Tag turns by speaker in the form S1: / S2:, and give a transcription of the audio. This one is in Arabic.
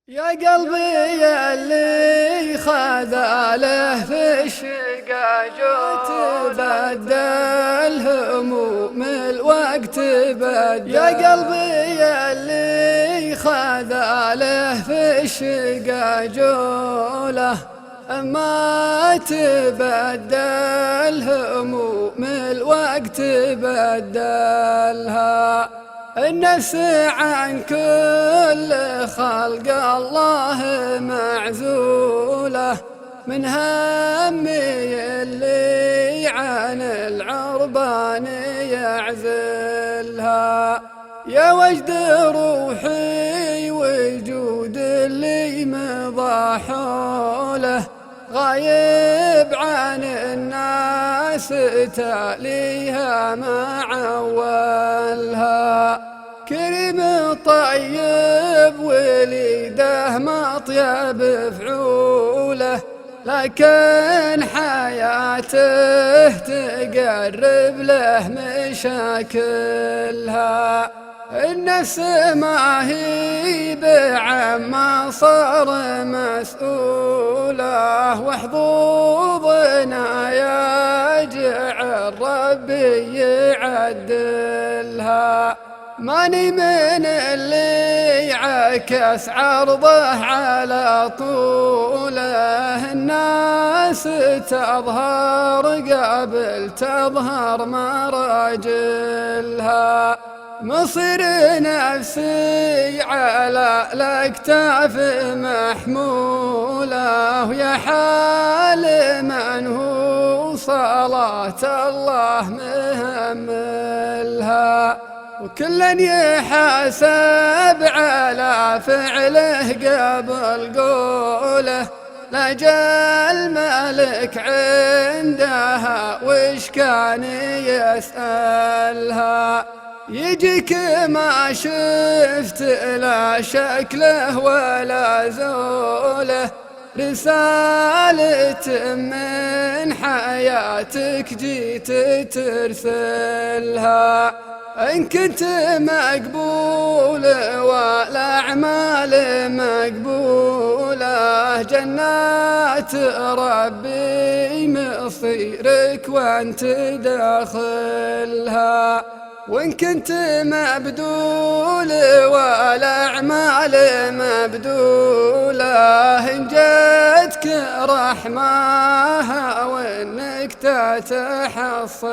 S1: يا قلبي اللي خذاله في الشقا جو تبدل هموم الوقت بدل. يا قلبي اللي خذاله في الشقا جوله ما تبدل هموم الوقت بدلها. النفس عن كل خلق الله معزولة من همي اللي عن العربان يعزلها. يا وجد روحي وجود اللي مضى حوله غايب عن الناس تاليها ما عولها. كريم طيب وليده مطيب فعوله لكن حياته تقرب له مشاكلها. النفس ما هي بعما صار مسؤوله وحظوظنا يجعل ربي يعدلها. ماني من اللي عكس عرضه على طوله. الناس تظهر قبل تظهر مراجلها. مصير نفسي على الأكتاف محمولة ويا حال من هو صلاة الله مهملها. وكلا يحاسب على فعله قبل قوله لجل ملك عندها وش كان يسألها. يجيك ما شفت لا شكله ولا زوله رسالة من حياتك جيت ترسلها. إن كنت مقبول والأعمال مقبولة جنات ربي مصيرك وانت داخلها. وإن كنت مبذول والأعمال مبذولة إن جاتك رحمها وإنك تتحصلها.